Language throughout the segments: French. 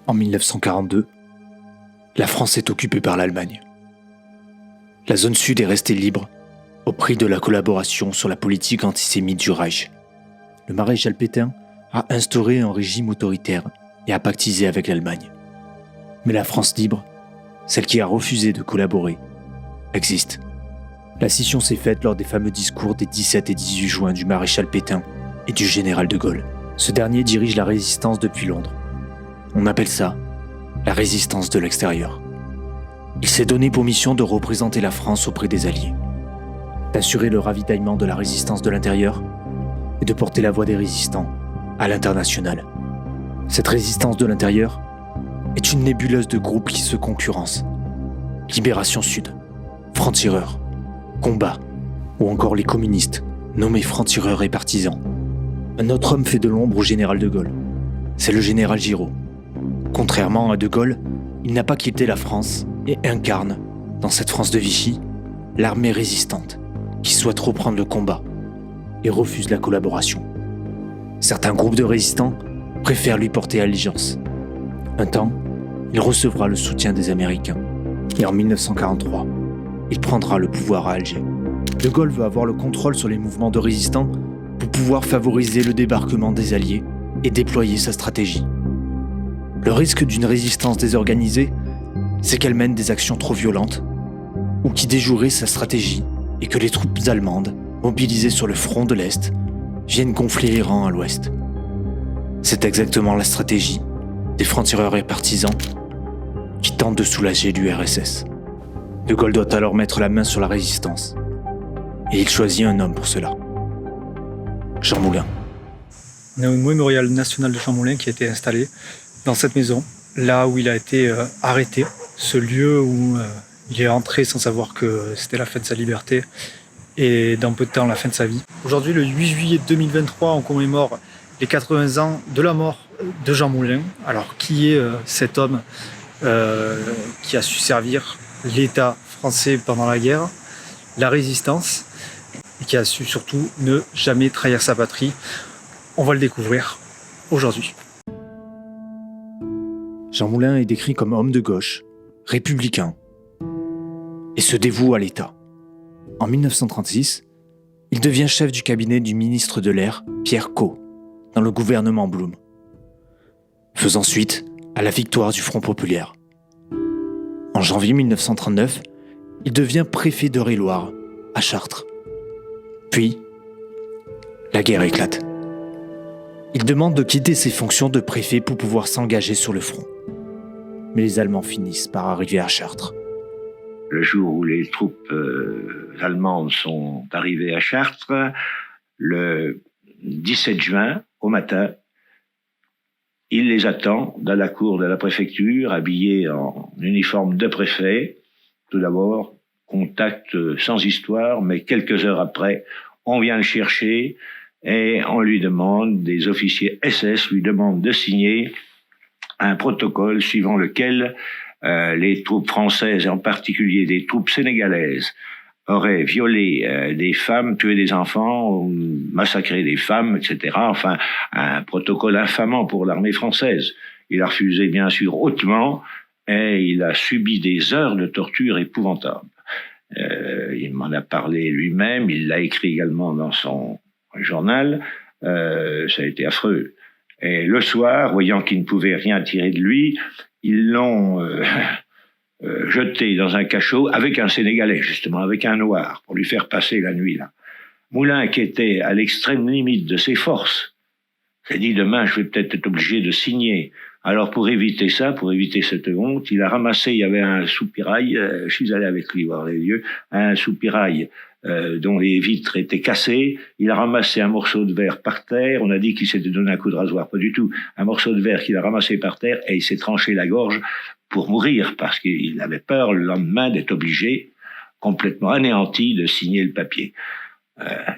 En 1942, la France est occupée par l'Allemagne. La zone sud est restée libre au prix de la collaboration sur la politique antisémite du Reich. Le maréchal Pétain a instauré un régime autoritaire et a pactisé avec l'Allemagne. Mais la France libre, celle qui a refusé de collaborer, existe. La scission s'est faite lors des fameux discours des 17 et 18 juin du maréchal Pétain et du général de Gaulle. Ce dernier dirige la résistance depuis Londres. On appelle ça la résistance de l'extérieur. Il s'est donné pour mission de représenter la France auprès des Alliés, d'assurer le ravitaillement de la résistance de l'intérieur et de porter la voix des résistants à l'international. Cette résistance de l'intérieur est une nébuleuse de groupes qui se concurrencent. Libération Sud, Francs-Tireurs, Combat, ou encore les communistes, nommés Francs-Tireurs et Partisans. Un autre homme fait de l'ombre au général de Gaulle. C'est le général Giraud. Contrairement à de Gaulle, il n'a pas quitté la France et incarne, dans cette France de Vichy, l'armée résistante qui souhaite reprendre le combat et refuse la collaboration. Certains groupes de résistants préfèrent lui porter allégeance. Un temps, il recevra le soutien des Américains et en 1943, il prendra le pouvoir à Alger. De Gaulle veut avoir le contrôle sur les mouvements de résistants pour pouvoir favoriser le débarquement des Alliés et déployer sa stratégie. Le risque d'une résistance désorganisée, c'est qu'elle mène des actions trop violentes ou qui déjoueraient sa stratégie et que les troupes allemandes, mobilisées sur le front de l'Est, viennent gonfler les rangs à l'Ouest. C'est exactement la stratégie des francs-tireurs et partisans qui tentent de soulager l'URSS. De Gaulle doit alors mettre la main sur la résistance et il choisit un homme pour cela. Jean Moulin. On est au mémorial national de Jean Moulin qui a été installé dans cette maison, là où il a été arrêté, ce lieu où il est entré sans savoir que c'était la fin de sa liberté et dans peu de temps la fin de sa vie. Aujourd'hui, le 8 juillet 2023, on commémore les 80 ans de la mort de Jean Moulin. Alors, qui est cet homme qui a su servir l'État français pendant la guerre, la résistance, et qui a su surtout ne jamais trahir sa patrie? On va le découvrir aujourd'hui. Jean Moulin est décrit comme homme de gauche, républicain, et se dévoue à l'État. En 1936, il devient chef du cabinet du ministre de l'Air, Pierre Cot, dans le gouvernement Blum, faisant suite à la victoire du Front populaire. En janvier 1939, il devient préfet d'Eure-et-Loir, à Chartres. Puis, la guerre éclate. Il demande de quitter ses fonctions de préfet pour pouvoir s'engager sur le front. Mais les Allemands finissent par arriver à Chartres. Le jour où les troupes allemandes sont arrivées à Chartres, le 17 juin, au matin, il les attend dans la cour de la préfecture, habillés en uniforme de préfet. Tout d'abord, contact sans histoire, mais quelques heures après, on vient le chercher et on lui demande, des officiers SS lui demandent de signer un protocole suivant lequel les troupes françaises, et en particulier des troupes sénégalaises, auraient violé des femmes, tué des enfants, massacré des femmes, etc. Enfin, un protocole infamant pour l'armée française. Il a refusé, bien sûr, hautement, et il a subi des heures de torture épouvantables. Il m'en a parlé lui-même, il l'a écrit également dans son journal. Ça a été affreux. Et le soir, voyant qu'ils ne pouvaient rien tirer de lui, ils l'ont jeté dans un cachot avec un Sénégalais, justement, avec un Noir, pour lui faire passer la nuit là. Moulin, qui était à l'extrême limite de ses forces, s'est dit, demain, je vais peut-être être obligé de signer. Alors, pour éviter ça, pour éviter cette honte, il a ramassé, il y avait un soupirail, je suis allé avec lui voir les lieux, un soupirail dont les vitres étaient cassées. Il a ramassé un morceau de verre par terre. On a dit qu'il s'était donné un coup de rasoir, pas du tout. Un morceau de verre qu'il a ramassé par terre et il s'est tranché la gorge pour mourir parce qu'il avait peur le lendemain d'être obligé, complètement anéanti, de signer le papier.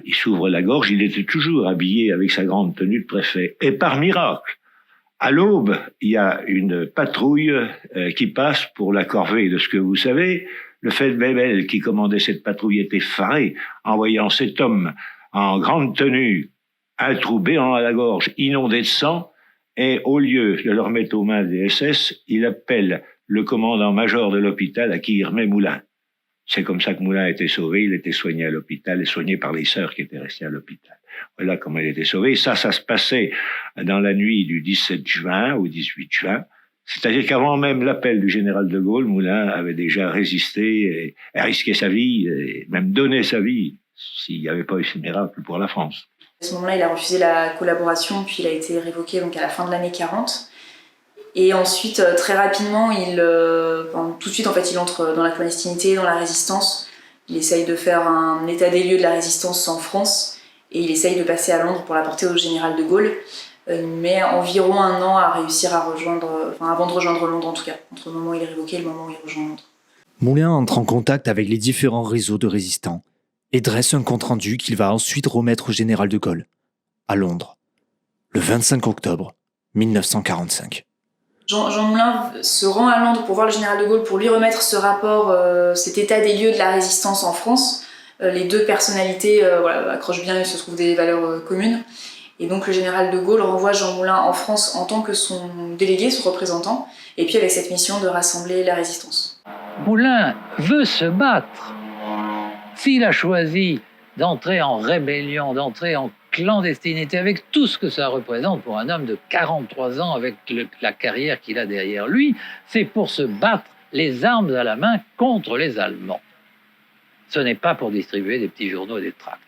Il s'ouvre la gorge, il était toujours habillé avec sa grande tenue de préfet. Et par miracle, à l'aube, il y a une patrouille qui passe pour la corvée de ce que vous savez. Le feldwebel qui commandait cette patrouille était effaré en voyant cet homme en grande tenue, un trou béant à la gorge, inondé de sang, Et au lieu de le remettre aux mains des SS, il appelle le commandant-major de l'hôpital à qui il remet Moulin. C'est comme ça que Moulin a été sauvé. Il était soigné à l'hôpital et soigné par les sœurs qui étaient restées à l'hôpital. Voilà comment il était sauvé. Ça se passait dans la nuit du 17 juin au 18 juin. C'est-à-dire qu'avant même l'appel du général de Gaulle, Moulin avait déjà résisté et risqué sa vie, et même donné sa vie, s'il n'y avait pas eu ce miracle pour la France. À ce moment-là, il a refusé la collaboration, puis il a été révoqué donc à la fin de l'année 40. Et ensuite, très rapidement, tout de suite, en fait, il entre dans la clandestinité, dans la résistance. Il essaye de faire un état des lieux de la résistance en France et il essaye de passer à Londres pour la porter au général de Gaulle. Il met environ 1 an à réussir à avant de rejoindre Londres en tout cas, entre le moment où il est révoqué et le moment où il rejoint Londres. Moulin entre en contact avec les différents réseaux de résistants et dresse un compte-rendu qu'il va ensuite remettre au général de Gaulle, à Londres, le 25 octobre 1945. Jean Moulin se rend à Londres pour voir le général de Gaulle, pour lui remettre ce rapport, cet état des lieux de la résistance en France. Les deux personnalités accrochent bien, il se trouve des valeurs communes. Et donc le général de Gaulle renvoie Jean Moulin en France en tant que son délégué, son représentant, et puis avec cette mission de rassembler la résistance. Moulin veut se battre. S'il a choisi d'entrer en rébellion, d'entrer en clandestinité, avec tout ce que ça représente pour un homme de 43 ans, avec la carrière qu'il a derrière lui, c'est pour se battre les armes à la main contre les Allemands. Ce n'est pas pour distribuer des petits journaux et des tracts.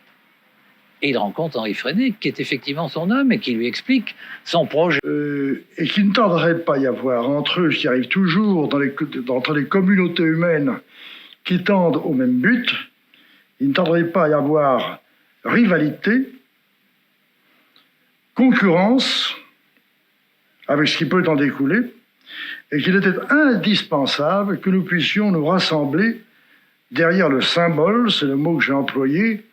Et il rencontre Henri Frédéric, qui est effectivement son homme et qui lui explique son projet. Et qu'il ne tarderait pas y avoir entre eux, ce qui arrive toujours entre les communautés humaines qui tendent au même but, il ne tarderait pas à y avoir rivalité, concurrence, avec ce qui peut en découler, et qu'il était indispensable que nous puissions nous rassembler derrière le symbole, c'est le mot que j'ai employé,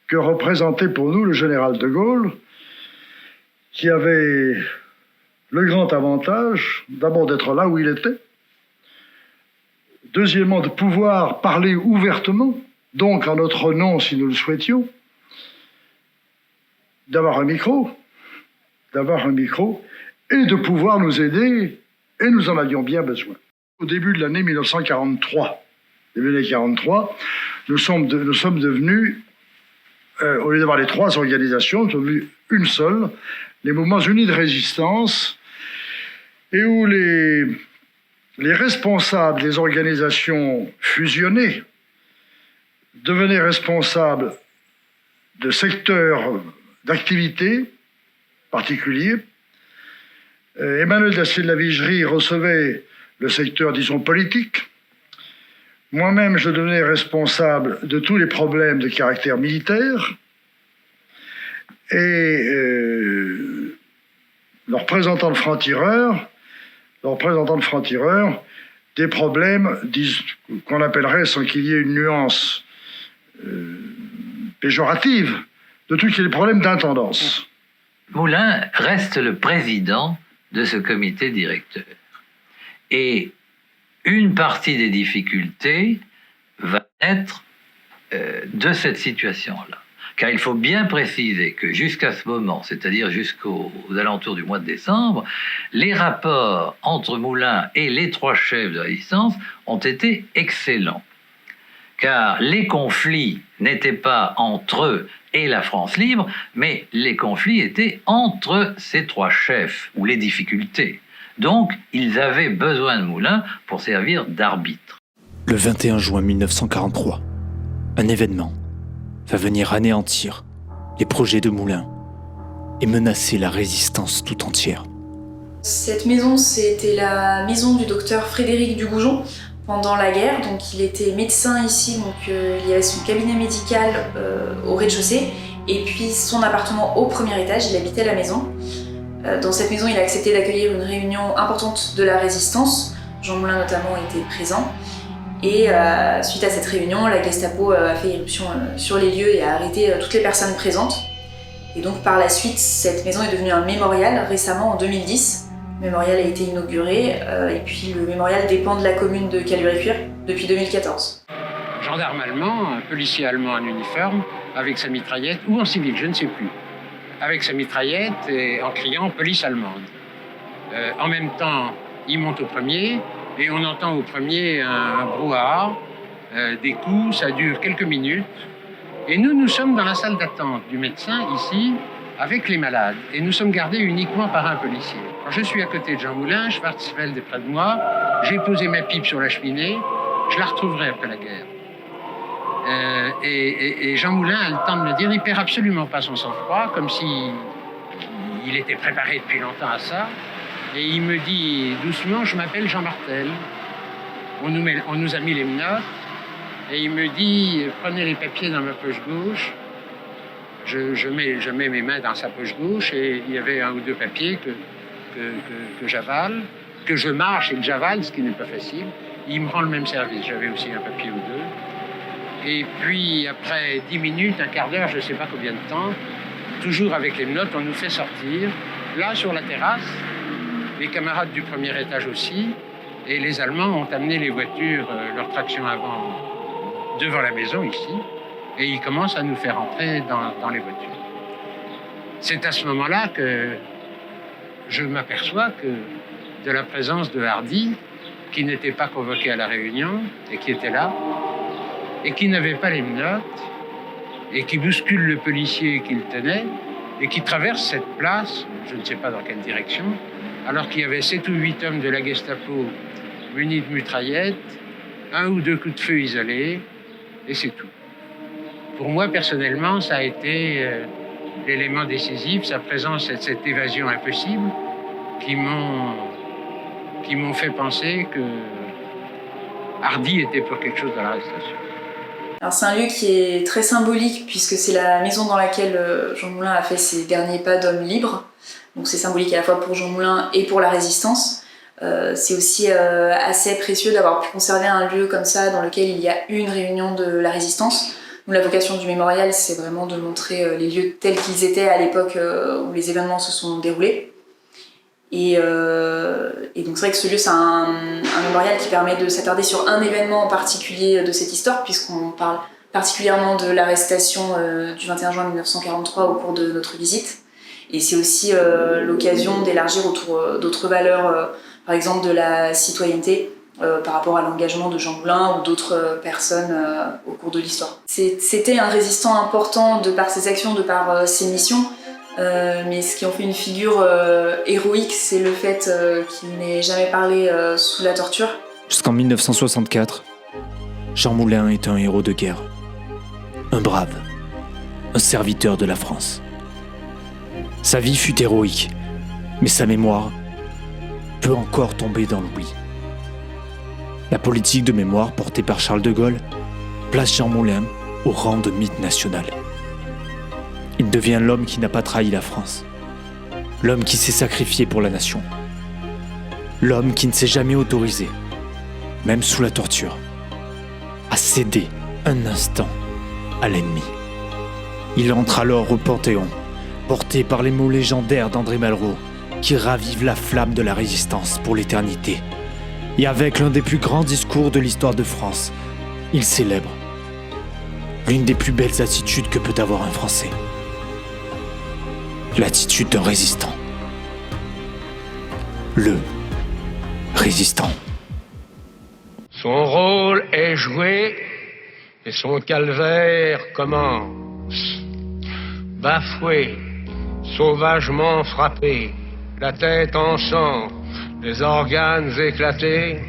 que représentait pour nous le général de Gaulle, qui avait le grand avantage, d'abord d'être là où il était, deuxièmement de pouvoir parler ouvertement, donc en notre nom si nous le souhaitions, d'avoir un micro, et de pouvoir nous aider, et nous en avions bien besoin. Au début de l'année 1943, nous sommes devenus, au lieu d'avoir les 3 organisations, nous sommes devenus une seule, les Mouvements Unis de Résistance, et où les responsables des organisations fusionnées devenaient responsables de secteurs d'activité particuliers. Emmanuel Dacier de la Vigerie recevait le secteur, disons, politique. Moi-même, je devenais responsable de tous les problèmes de caractère militaire. Et le représentant de franc-tireur, des problèmes qu'on appellerait, sans qu'il y ait une nuance péjorative, de tous les problèmes d'intendance. Moulin reste le président de ce comité directeur. Et une partie des difficultés va naître de cette situation-là. Car il faut bien préciser que jusqu'à ce moment, c'est-à-dire jusqu'aux alentours du mois de décembre, les rapports entre Moulin et les 3 chefs de résistance ont été excellents. Car les conflits n'étaient pas entre eux et la France libre, mais les conflits étaient entre ces 3 chefs, ou les difficultés. Donc, ils avaient besoin de Moulin pour servir d'arbitre. Le 21 juin 1943, un événement va venir anéantir les projets de Moulin et menacer la résistance tout entière. Cette maison, c'était la maison du docteur Frédéric Dugoujon pendant la guerre. Donc, il était médecin ici, donc il y avait son cabinet médical au rez-de-chaussée et puis son appartement au 1er étage. Il habitait la maison. Dans cette maison, il a accepté d'accueillir une réunion importante de la résistance. Jean Moulin notamment était présent. Et suite à cette réunion, la Gestapo a fait irruption sur les lieux et a arrêté toutes les personnes présentes. Et donc par la suite, cette maison est devenue un mémorial récemment en 2010. Le mémorial a été inauguré et puis le mémorial dépend de la commune de Caluire-et-Cuire depuis 2014. Gendarme allemand, un policier allemand en uniforme, avec sa mitraillette, ou en civil, je ne sais plus. Avec sa mitraillette et en criant « police allemande ». En même temps, il monte au premier et on entend au premier un brouhaha, des coups, ça dure quelques minutes. Et nous sommes dans la salle d'attente du médecin ici, avec les malades. Et nous sommes gardés uniquement par un policier. Quand je suis à côté de Jean Moulin, Schwarzfeld est près de moi, j'ai posé ma pipe sur la cheminée, je la retrouverai après la guerre. Et Jean Moulin a le temps de me dire, il perd absolument pas son sang-froid, comme si il était préparé depuis longtemps à ça. Et il me dit doucement, je m'appelle Jean Martel. On nous a mis les menottes. Et il me dit, prenez les papiers dans ma poche gauche. Je mets mes mains dans sa poche gauche et il y avait un ou deux papiers que j'avale, que je marche et que j'avale, ce qui n'est pas facile. Il me rend le même service. J'avais aussi un papier ou deux. Et puis, après 10 minutes, un quart d'heure, je ne sais pas combien de temps, toujours avec les menottes, on nous fait sortir. Là, sur la terrasse, les camarades du premier étage aussi, et les Allemands ont amené les voitures, leur traction avant, devant la maison ici, et ils commencent à nous faire entrer dans les voitures. C'est à ce moment-là que je m'aperçois que de la présence de Hardy, qui n'était pas convoqué à la réunion, et qui était là, et qui n'avait pas les menottes, et qui bouscule le policier qui le tenait, et qui traverse cette place, je ne sais pas dans quelle direction, alors qu'il y avait 7 ou 8 hommes de la Gestapo munis de mitraillettes, 1 ou 2 coups de feu isolés, et c'est tout. Pour moi, personnellement, ça a été l'élément décisif, sa présence et cette évasion impossible qui m'ont fait penser que Hardy était pour quelque chose dans l'arrestation. Alors c'est un lieu qui est très symbolique puisque c'est la maison dans laquelle Jean Moulin a fait ses derniers pas d'homme libre. Donc c'est symbolique à la fois pour Jean Moulin et pour la résistance. C'est aussi assez précieux d'avoir pu conserver un lieu comme ça dans lequel il y a eu une réunion de la résistance. Nous, la vocation du mémorial, c'est vraiment de montrer les lieux tels qu'ils étaient à l'époque où les événements se sont déroulés. Et donc c'est vrai que ce lieu, c'est un mémorial qui permet de s'attarder sur un événement en particulier de cette histoire, puisqu'on parle particulièrement de l'arrestation du 21 juin 1943 au cours de notre visite. Et c'est aussi l'occasion d'élargir autour d'autres valeurs, par exemple de la citoyenneté, par rapport à l'engagement de Jean Moulin ou d'autres personnes au cours de l'histoire. C'était un résistant important de par ses actions, de par ses missions, mais ce qui en fait une figure héroïque, c'est le fait qu'il n'ait jamais parlé sous la torture. Jusqu'en 1964, Jean Moulin est un héros de guerre, un brave, un serviteur de la France. Sa vie fut héroïque, mais sa mémoire peut encore tomber dans l'oubli. La politique de mémoire portée par Charles de Gaulle place Jean Moulin au rang de mythe national. Il devient l'homme qui n'a pas trahi la France, l'homme qui s'est sacrifié pour la nation, l'homme qui ne s'est jamais autorisé, même sous la torture, à céder un instant à l'ennemi. Il entre alors au Panthéon, porté par les mots légendaires d'André Malraux, qui ravivent la flamme de la résistance pour l'éternité. Et avec l'un des plus grands discours de l'histoire de France, il célèbre l'une des plus belles attitudes que peut avoir un Français. L'attitude d'un résistant. Le résistant. Son rôle est joué et son calvaire commence. Bafoué, sauvagement frappé, la tête en sang, les organes éclatés,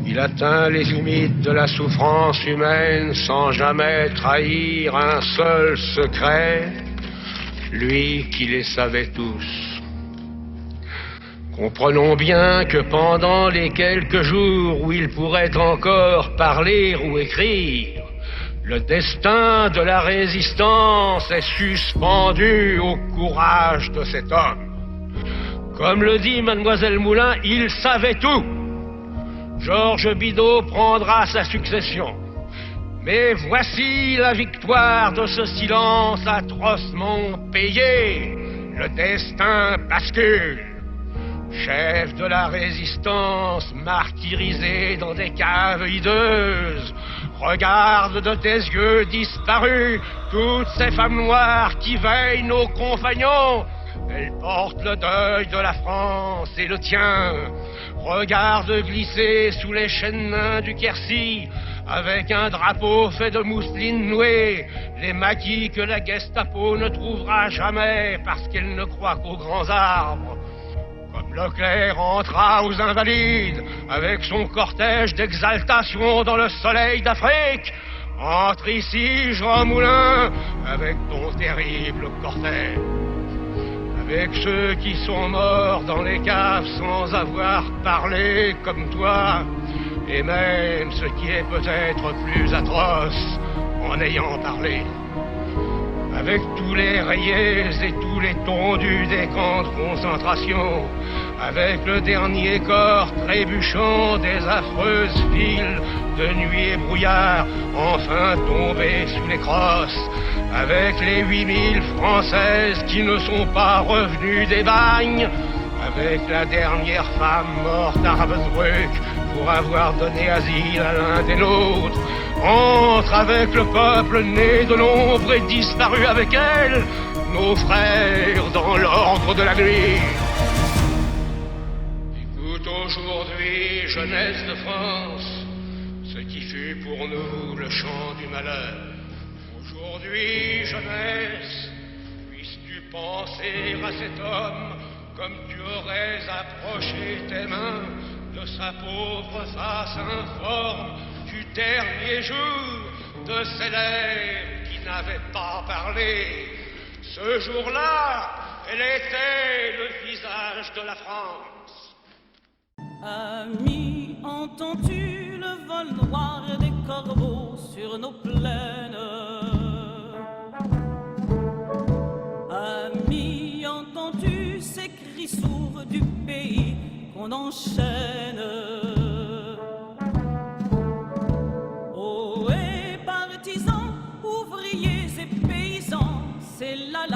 il atteint les limites de la souffrance humaine sans jamais trahir un seul secret, lui qui les savait tous. Comprenons bien que pendant les quelques jours où il pourrait encore parler ou écrire, le destin de la résistance est suspendu au courage de cet homme. Comme le dit Mademoiselle Moulin, il savait tout. Georges Bidault prendra sa succession. Mais voici la victoire de ce silence atrocement payé. Le destin bascule. Chef de la résistance, martyrisé dans des caves hideuses, regarde de tes yeux disparus toutes ces femmes noires qui veillent nos compagnons. Elle porte le deuil de la France et le tien. Regarde glisser sous les chênes du Quercy, avec un drapeau fait de mousseline nouée, les maquis que la Gestapo ne trouvera jamais parce qu'elle ne croit qu'aux grands arbres. Comme Leclerc entra aux Invalides avec son cortège d'exaltation dans le soleil d'Afrique, entre ici, Jean Moulin, avec ton terrible cortège. Avec ceux qui sont morts dans les caves sans avoir parlé comme toi, et même ce qui est peut-être plus atroce, en ayant parlé. Avec tous les rayés et tous les tondus des camps de concentration, avec le dernier corps trébuchant des affreuses files de nuit et brouillard, enfin tombés sous les crosses, avec les 8000 Françaises qui ne sont pas revenues des bagnes, avec la dernière femme morte à Ravensbrück pour avoir donné asile à l'un des nôtres, entre avec le peuple né de l'ombre et disparu avec elle, nos frères dans l'ordre de la nuit. Écoute aujourd'hui, jeunesse de France, ce qui fut pour nous le chant du malheur. Aujourd'hui, jeunesse, puisses-tu penser à cet homme comme tu aurais approché tes mains de sa pauvre face informe du dernier jour, de ses lèvres qui n'avaient pas parlé. Ce jour-là, elle était le visage de la France. Ami, entends-tu le vol noir des corbeaux sur nos plaines? Ami, entends-tu ces cris sourds du pays qu'on enchaîne? Oh, et partisans, ouvriers et paysans, c'est la